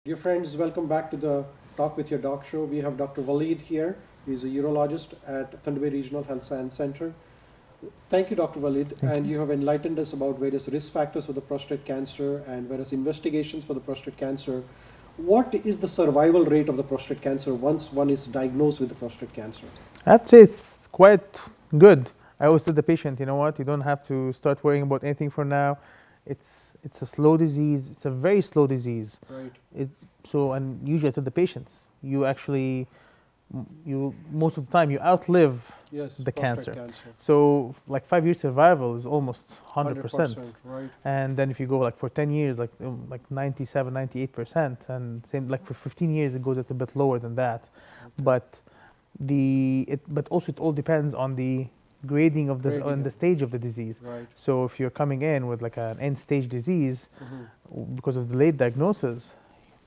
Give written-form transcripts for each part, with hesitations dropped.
Dear friends, welcome back to the Talk with Your Doc show. We have Dr. Walid here. He's a urologist at Thunder Bay Regional Health Science Center. Thank you, Dr. Walid. Thank And you. you have enlightened us about various risk factors for the prostate cancer and various investigations for the prostate cancer. What is the survival rate of the prostate cancer once one is diagnosed with the prostate cancer? I have to say it's quite good. I always tell the patient, you know what, you don't have to start worrying about anything for now. It's a slow disease. It's a very slow disease. Right. And usually I tell the patients, you most of the time you outlive Yes, the prostate cancer. So like 5 year survival is almost 100%. 100%, right. And then if you go like for 10 years, like 97, 98%, and same like for 15 years it goes a little bit lower than that. Okay. But but also it all depends on the grading of the stage of the disease. Right. So if you're coming in with like an end stage disease because of the late diagnosis,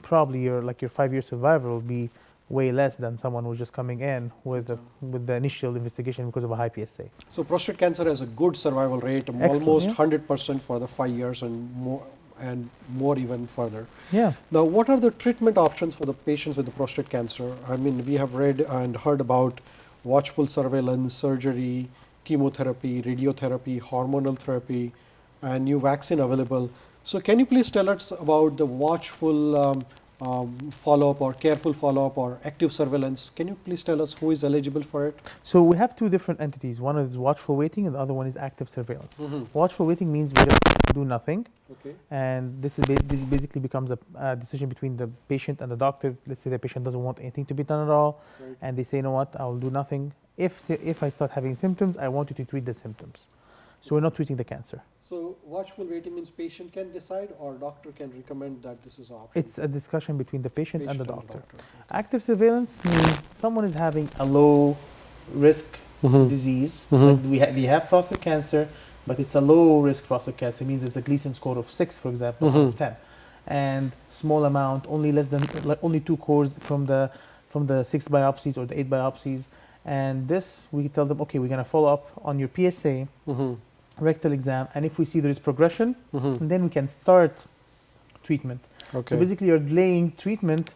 probably your 5 year survival will be way less than someone who's just coming in with the initial investigation because of a high PSA. So prostate cancer has a good survival rate, almost 100% for the 5 years and more even further. Yeah. Now, what are the treatment options for the patients with the prostate cancer? I mean, we have read and heard about watchful surveillance, surgery, chemotherapy, radiotherapy, hormonal therapy, and new vaccine available. So can you please tell us about the watchful follow-up or careful follow-up or active surveillance? Can you please tell us who is eligible for it? So we have two different entities. One is watchful waiting and the other one is active surveillance. Watchful waiting means we just do nothing. Okay. And this basically becomes a decision between the patient and the doctor. Let's say the patient doesn't want anything to be done at all. Right. And they say, you know what, I'll do nothing. If I start having symptoms, I want you to treat the symptoms. So we're not treating the cancer. So watchful waiting means patient can decide or doctor can recommend that this is an option? It's a discussion between the patient and the doctor. Okay. Active surveillance means someone is having a low risk disease. Like they have prostate cancer, but it's a low risk prostate cancer. It means it's a Gleason score of 6, for example, out of 10. And small amount, only less than only 2 cores from the 6 biopsies or the 8 biopsies. And this, we tell them, okay, we're going to follow up on your PSA, rectal exam, and if we see there is progression, then we can start treatment. Okay. So basically, you're delaying treatment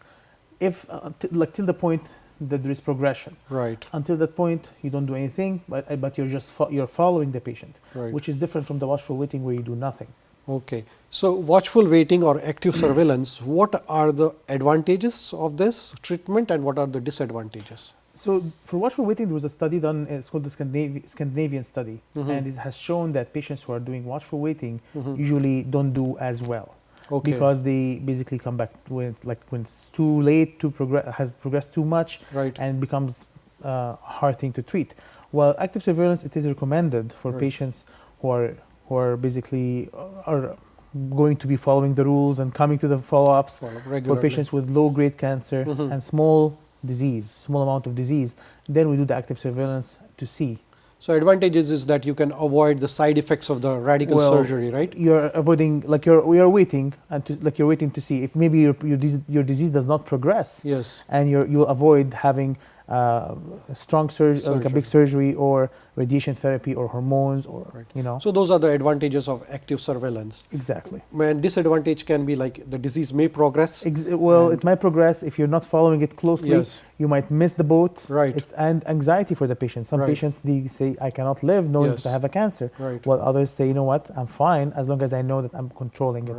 if till the point that there is progression. Right. Until that point, you don't do anything, but you're just you're following the patient, Right. which is different from the watchful waiting where you do nothing. Okay. So watchful waiting or active surveillance, what are the advantages of this treatment and what are the disadvantages? So for watchful waiting, there was a study done, it's called the Scandinavian study, and it has shown that patients who are doing watchful waiting usually don't do as well. Okay. Because they basically come back when it's too late to has progressed too much, Right. and becomes a hard thing to treat. While active surveillance, it is recommended for Right. patients who are basically are going to be following the rules and coming to the follow-ups. Follow-up For regularly. patients with low-grade cancer and small amount of disease, then we do the active surveillance to see. So advantages is that you can avoid the side effects of the radical surgery, right? You're avoiding, we are waiting, and you're waiting to see if maybe your disease does not progress. Yes. And you'll avoid having a strong surgery, like a big surgery, or radiation therapy, or hormones, or Right. So those are the advantages of active surveillance. Exactly. And disadvantage can be like the disease may progress. It might progress if you're not following it closely. Yes. You might miss the boat. Right. And anxiety for the patient. Some Right. patients, they say, I cannot live knowing that I have a cancer. Right. While others say, you know what, I'm fine as long as I know that I'm controlling it.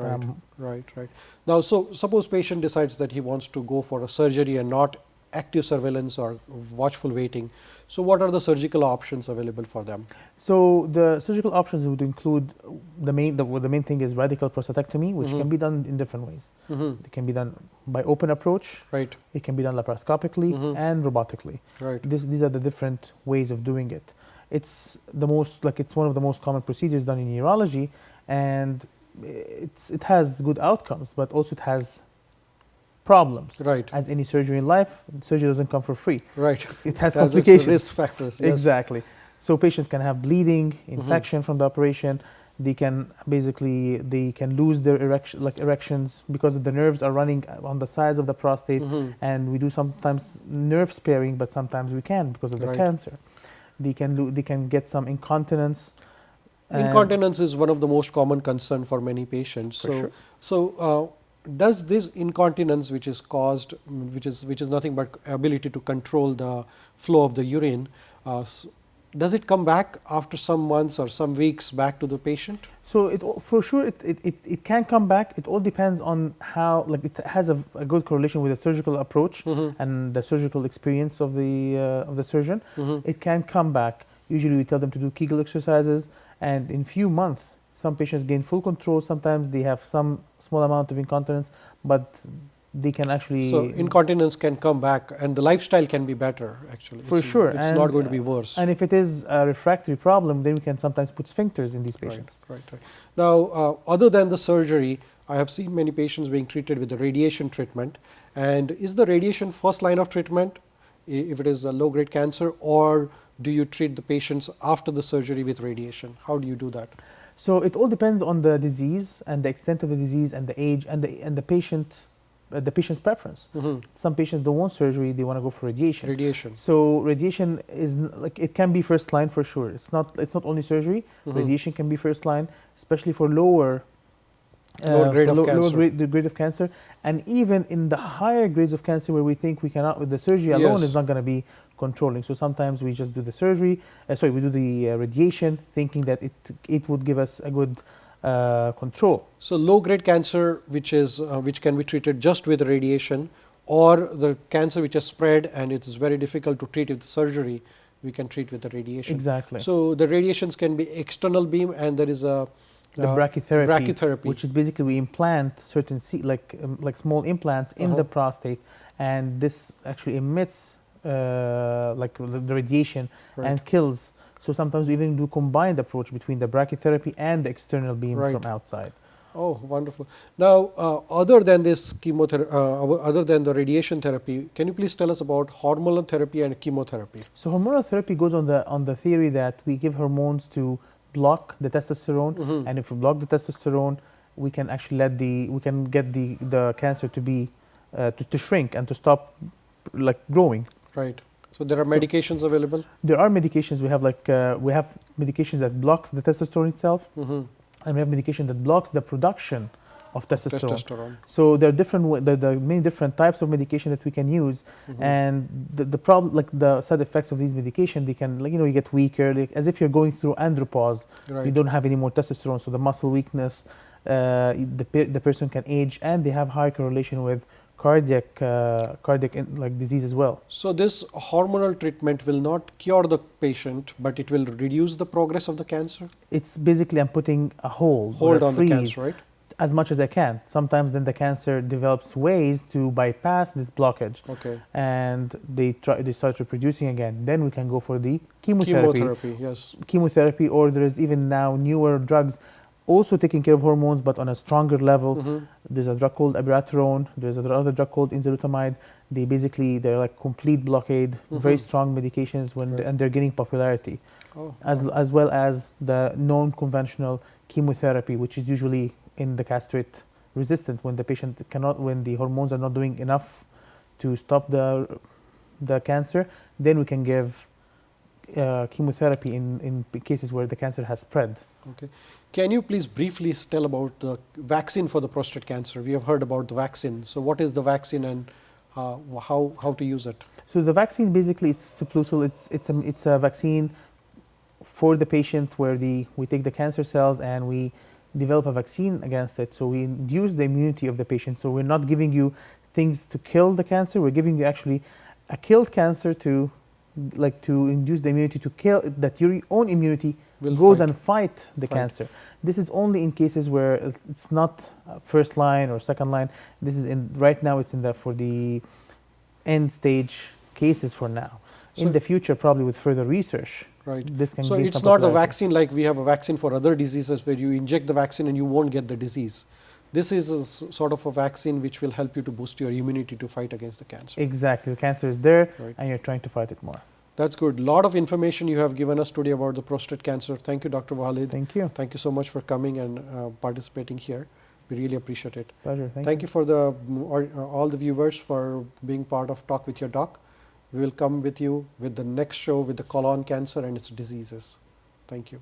Right. Now, so suppose patient decides that he wants to go for a surgery and not active surveillance or watchful waiting. So what are the surgical options available for them? So the surgical options would include the main thing is radical prostatectomy, which can be done in different ways. It can be done by open approach. Right. It can be done laparoscopically and robotically. Right. These are the different ways of doing it. It's one of the most common procedures done in urology, and it has good outcomes, but also it has problems. Right. As any surgery in life, surgery doesn't come for free. Right. It has its complications. risk factors. Yes. Exactly. So patients can have bleeding, infection from the operation. They can lose their erections because the nerves are running on the sides of the prostate, and we do sometimes nerve sparing, but sometimes we can't because of the cancer. They can get some incontinence. Incontinence is one of the most common concern for many patients. For sure. So does this incontinence, which is caused, which is nothing but ability to control the flow of the urine, does it come back after some months or some weeks back to the patient? So for sure it can come back. It all depends on how, like, it has a good correlation with the surgical approach and the surgical experience of the surgeon. It can come back. Usually we tell them to do Kegel exercises, and in few months some patients gain full control. Sometimes they have some small amount of incontinence, but they can actually. So incontinence can come back, and the lifestyle can be better. Actually, For sure, it's not going to be worse. And if it is a refractory problem, then we can sometimes put sphincters in these patients. Right. Now, other than the surgery, I have seen many patients being treated with the radiation treatment. And is the radiation first line of treatment if it is a low-grade cancer, or do you treat the patients after the surgery with radiation? How do you do that? So it all depends on the disease and the extent of the disease and the age and the patient's preference. Some patients don't want surgery; they want to go for radiation. So radiation is like, it can be first line for sure. It's not only surgery. Radiation can be first line, especially for lower grade of cancer, and even in the higher grades of cancer where we think we cannot, with the surgery alone is not going to be controlling. So sometimes we just do the surgery. We do the radiation, thinking that it would give us a good control. So low-grade cancer, which can be treated just with radiation, or the cancer which has spread and it is very difficult to treat with surgery, we can treat with the radiation. Exactly. So the radiations can be external beam, and there is the brachytherapy, which is basically we implant certain like small implants in the prostate, and this actually emits like the radiation and kills. So sometimes we even do combined approach between the brachytherapy and the external beam from outside. Oh, wonderful. Now, other than this chemotherapy, other than the radiation therapy, can you please tell us about hormonal therapy and chemotherapy? So hormonal therapy goes on the theory that we give hormones to block the testosterone, and if we block the testosterone, we can actually get the cancer to be to shrink and to stop like growing. Right. So there are medications available? There are medications. We have medications that blocks the testosterone itself, and we have medication that blocks the production of testosterone. So there are many different types of medication that we can use, and the problem, like the side effects of these medication, they can, like, you get weaker, like, as if you're going through andropause. You don't have any more testosterone, so the muscle weakness, the person can age, and they have high correlation with cardiac disease as well. So this hormonal treatment will not cure the patient, but it will reduce the progress of the cancer? It's basically I'm putting a hold on the cancer, right? As much as I can. Sometimes then the cancer develops ways to bypass this blockage. Okay. And they start reproducing again. Then we can go for the chemotherapy. Chemotherapy, or there is even now newer drugs also taking care of hormones, but on a stronger level. There's a drug called abiraterone. There's another drug called enzalutamide. They're like complete blockade, very strong medications and they're gaining popularity. As well as the non-conventional chemotherapy, which is usually in the castrate resistant, when the hormones are not doing enough to stop the cancer, then we can give chemotherapy in cases where the cancer has spread. Okay. Can you please briefly tell about the vaccine for the prostate cancer? We have heard about the vaccine. So what is the vaccine, and how to use it? So the vaccine, basically, it's Suplusil. It's a vaccine for the patient where we take the cancer cells and we develop a vaccine against it. So we induce the immunity of the patient. So we're not giving you things to kill the cancer. We're giving you actually a killed cancer to induce the immunity to kill, that your own immunity goes and fight the cancer. This is only in cases where it's not first line or second line. This is right now it's for the end stage cases for now. So in the future, probably with further research, this can. So it's not a vaccine like we have a vaccine for other diseases where you inject the vaccine and you won't get the disease. This is a sort of a vaccine which will help you to boost your immunity to fight against the cancer. Exactly. The cancer is there and you're trying to fight it more. That's good. A lot of information you have given us today about the prostate cancer. Thank you, Dr. Walid. Thank you. Thank you so much for coming and participating here. We really appreciate it. Pleasure. Thank you for all the viewers for being part of Talk with Your Doc. We will come with you with the next show with the colon cancer and its diseases. Thank you.